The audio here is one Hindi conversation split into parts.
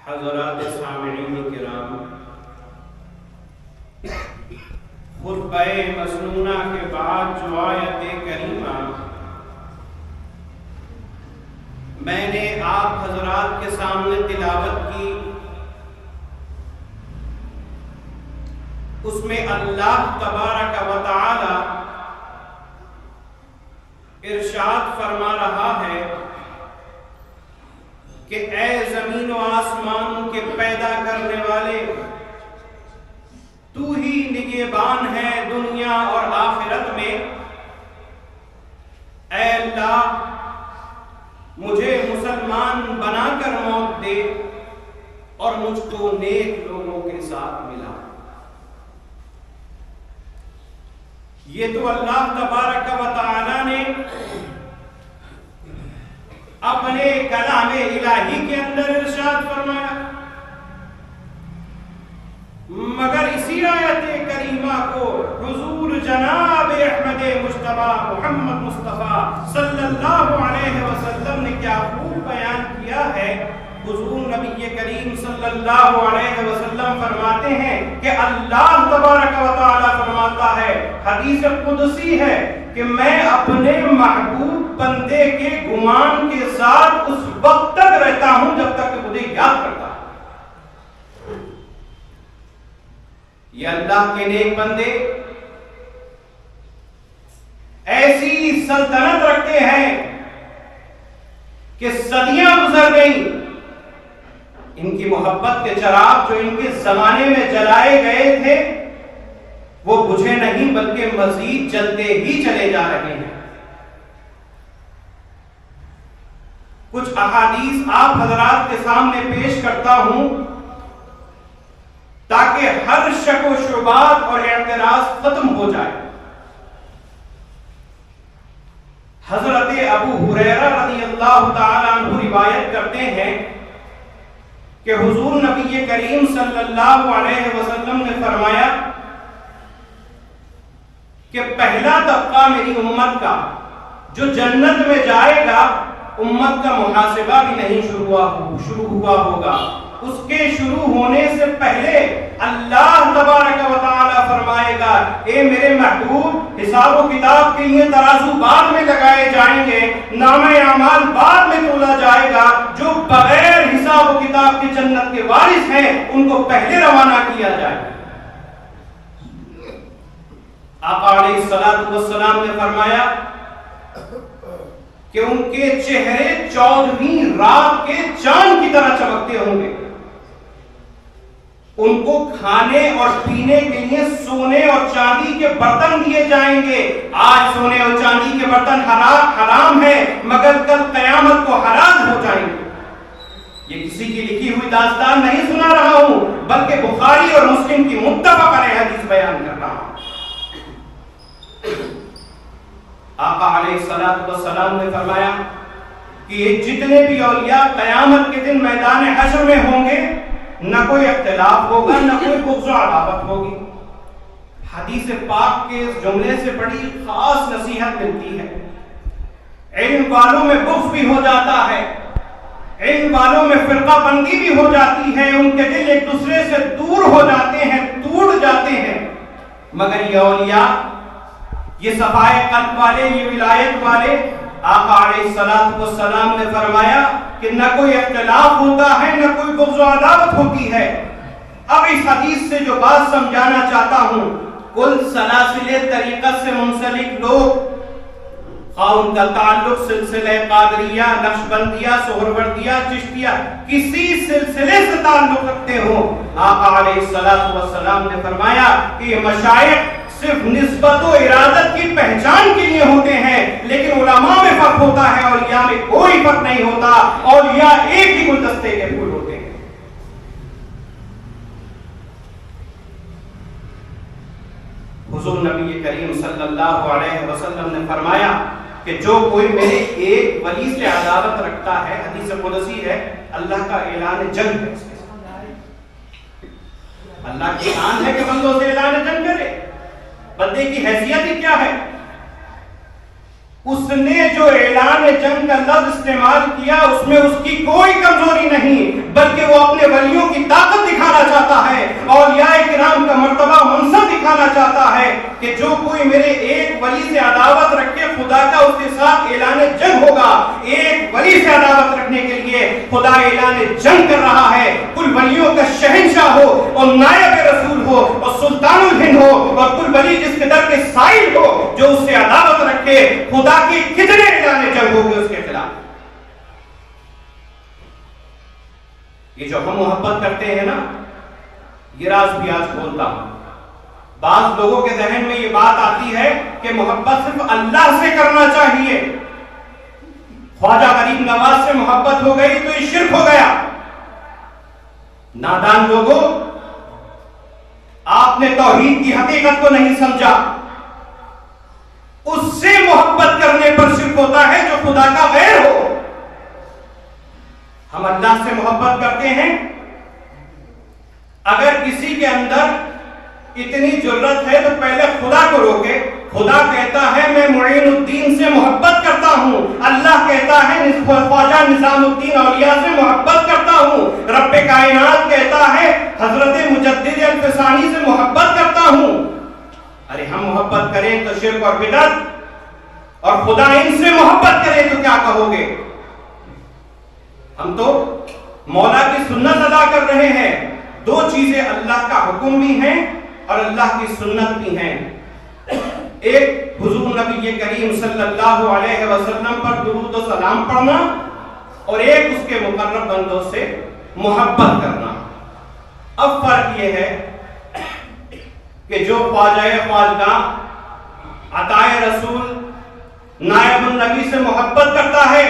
हज़रात सामिईन किराम, खुतबे मसनूना के बाद जो आयत करीमा मैंने आप हजरात के सामने तिलावत की, उसमें अल्लाह तबारक व तआला इरशाद फरमा रहा है कि ऐ जमीन और आसमान के पैदा करने वाले, तू ही निगहबान है दुनिया और आखिरत में। ऐ अल्लाह, मुझे मुसलमान बनाकर मौत दे और मुझको नेक लोगों के साथ मिला। ये तो अल्लाह तबारक व तआला ने अपने कलामे इलाही के अंदर इरशाद फरमाया, मगर इसी आयत करीमा को हुजूर जनाब अहमद मुस्तफा मोहम्मद मुस्तफा सल्लल्लाहु अलैहि वसल्लम ने क्या खूब बयान किया है। हुजूर नबी करीम सल्लल्लाहु अलैहि वसल्लम फरमाते हैं कि अल्लाह तबारक व तआला फरमाता है, हदीस कुदसी है कि मैं अपने महबूब बंदे के गुमान के साथ उस वक्त तक रहता हूं जब तक मुझे याद करता है। ये अल्लाह के नेक बंदे ऐसी सल्तनत रखते हैं कि सदियां गुजर गई, इनकी मोहब्बत के चिराग जो इनके जमाने में जलाए गए थे वो बुझे नहीं, बल्कि मजीद जलते ही चले जा रहे हैं। कुछ अहादीस आप हजरात के सामने पेश करता हूं ताकि हर शक व शुबात और एतराज खत्म हो जाए। हजरत अबू हुरैरा रज़ियल्लाहु ताला अन्हु रिवायत करते हैं कि हुजूर नबी करीम सल्लल्लाहु अलैहि वसल्लम ने फरमाया कि पहला तबका मेरी उम्मत का जो जन्नत में जाएगा, उम्मत का मुहासिबा भी नहीं शुरू हुआ होगा। उसके शुरू होने से पहले अल्लाह तबारक व तआला फरमाएगा, ए मेरे महबूब, हिसाब व किताब के लिए तराजू बाद में लगाए जाएंगे, नामे अमाल बाद में तोला जाएगा। जो बगैर हिसाब व किताब के जन्नत के वारिस हैं उनको पहले रवाना किया जाएगा। आका अलैहिस्सलातु वस्सलाम ने फरमाया कि उनके चेहरे 14वीं रात के चांद की तरह चमकते होंगे। उनको खाने और पीने के लिए सोने और चांदी के बर्तन दिए जाएंगे। आज सोने और चांदी के बर्तन हराम है, मगर कल कयामत को हलाल हो जाएंगे। ये किसी की लिखी हुई दास्तान नहीं सुना रहा हूं, बल्कि बुखारी और मुस्लिम की मुत्तफक अलैह हदीस बयान कर रहा हूं। आका अलैहिस्सलातु वस्सलाम ने फरमाया कि ये जितने भी औलिया कयामत के दिन मैदान हश्र में होंगे, न कोई इख्तिलाफ होगा, न कोई बुग़्ज़ व अदावत होगी। हदीस पाक के इस जुमले से बड़ी खास नसीहत मिलती है। इल्म वालों में बुग़्ज़ भी हो जाता है, इल्म वालों में फिरका बंदी भी हो जाती है, उनके दिल एक दूसरे से दूर हो जाते हैं, टूट जाते हैं। मगर ये औलिया, ये सफाए कल्ब वाले, ये विलायत वाले, आका अलैहिस्सलातु वस्सलाम ने फरमाया कि न कोई इख्तिलाफ होता है, न कोई बुग़्ज़ व अदावत होती है। अब इस हदीस से जो बात समझाना चाहता हूं, कुल सलासिले तरीक़त से मुंसलिक लोग, उनका ताल्लुक सिलसिले कादरिया, नक्शबंदिया, सोहरवर्दिया, चिश्तिया, किसी सिलसिले से ताल्लुक रखते हो, आका अलैहिस्सलातु वस्सलाम ने फरमाया कि ये मशाइख सिर्फ निस्बत व इरादत की पहचान के लिए होते हैं, लेकिन उलमा में फर्क होता है, औलिया में कोई फर्क नहीं होता। औलिया एक ही गुलदस्ते के फूल होते हैं। हुजूर नबी करीम सल्लल्लाहु अलैहि वसल्लम ने फरमाया कि जो कोई मेरे एक वली से अदावत रखता है, हदीस कुदसी है, अल्लाह का ऐलान जंग है उसके साथ। अल्लाह की शान है कि बंदों से ऐलान जंग करे। बंदे की हैसियत ही क्या है? उसने जो ऐलान जंग का लफ्ज इस्तेमाल किया उसमें उसकी कोई कमजोरी नहीं, बल्कि वो अपने वलियों की ताकत दिखाना चाहता है, औलियाए किराम का मर्तबा मनसब दिखाना चाहता है कि जो कोई मेरे एक वली से अदावत रखे, खुदा का उसके साथ ऐलान जंग होगा। एक वली से अदावत रखने के लिए खुदा ऐलान जंग कर रहा है। कुल वलियों का शहंशाह हो और नायब रसूल हो और सुल्तानुल हिंद हो और कुल वली जिसके दर के साइल हो, जो उससे अदावत रखे, खुदा कि कितने ऐलान जंग होंगे उसके खिलाफ। ये जो हम मोहब्बत करते हैं ना, ये राज भी आज खोलता हूं। बाज लोगों के जहन में ये बात आती है कि मोहब्बत सिर्फ अल्लाह से करना चाहिए। ख्वाजा गरीब नवाज से मोहब्बत हो गई तो ये शिर्क हो गया। नादान लोगों, आपने तौहीद की हकीकत को नहीं समझा। उससे मोहब्बत करने पर शिर्क होता है जो खुदा का गैर हो। हम अल्लाह से मोहब्बत करते हैं। अगर किसी के अंदर इतनी जुर्रत है तो पहले खुदा को रोके। खुदा कहता है मैं मुईनुद्दीन से मोहब्बत करता हूं। अल्लाह कहता है ख्वाजा निजामुद्दीन औलिया से मोहब्बत करता हूं। रब्बे कायनात कहता है हजरत मुजद्दिद अल-फिसानी से मोहब्बत करता हूं। अरे हम मोहब्बत करें तो शिर्क और बिदअत, और खुदा इनसे मोहब्बत करें तो क्या कहोगे? हम तो मौला की सुन्नत अदा कर रहे हैं। दो चीजें, अल्लाह का हुक्म भी है और अल्लाह की सुन्नत भी है। एक हुजूर नबी करीम सल्लल्लाहु अलैहि वसल्लम पर दुरूद और सलाम पढ़ना, और एक उसके मुकर्रब बंदों से मोहब्बत करना। अब फर्क यह है कि जो ख्वाजा ख्वाजा अताए रसूल नायबुन नबी से मोहब्बत करता है,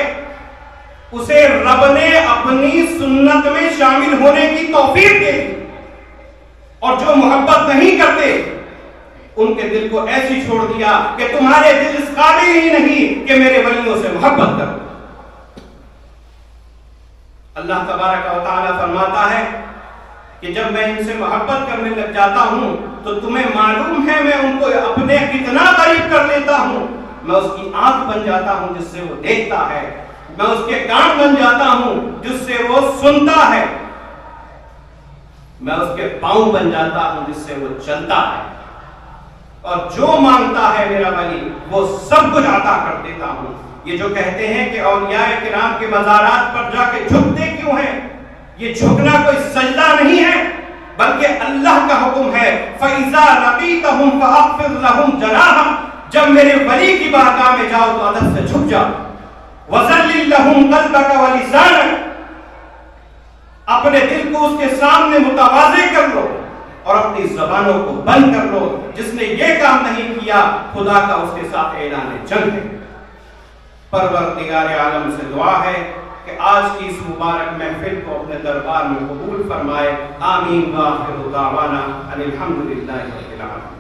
उसे रब ने अपनी सुन्नत में शामिल होने की तौफीक दे दी, और जो मोहब्बत नहीं करते उनके दिल को ऐसी छोड़ दिया कि तुम्हारे दिल इस काबिल ही नहीं कि मेरे वलियों से मोहब्बत करो। अल्लाह तबारक व तआला फरमाता है कि जब मैं इनसे मोहब्बत करने लग जाता हूं तो तुम्हें मालूम है मैं उनको अपने कितना करीब कर लेता हूं। मैं उसकी आंख बन जाता हूं जिससे वो देखता है, मैं उसके कान बन जाता हूं जिससे वो सुनता है, मैं उसके पांव बन जाता हूं जिससे वो चलता है, और जो मांगता है मेरा वली वो सब कुछ अता कर देता हूं। ये जो कहते हैं कि औलियाए किराम के मज़ारात पर जाके झुकते क्यों हैं, ये झुकना कोई सजदा नहीं है, बल्कि अल्लाह का हुक्म है फइज़ा लक़ीतहुम फ़अख़्फ़िज़ लहुम जनाह। जब मेरे वली की बारगाह में जाओ तो अदब से झुक जाओ। वज़ल्लिल लहुम क़ल्बक व लिसानक, अपने दिल को उसके सामने मुतवाज़े कर लो और अपनी ज़बानों को बंद कर लो। जिसने ये काम नहीं किया खुदा का उसके साथ ऐलान जंग है। परवरदिगार आलम से दुआ है कि आज की इस मुबारक महफिल को अपने दरबार में कबूल फरमाए। आमीन व आखिरु दावाना अनिल हम्दुलिल्लाहि रब्बिल आलमीन।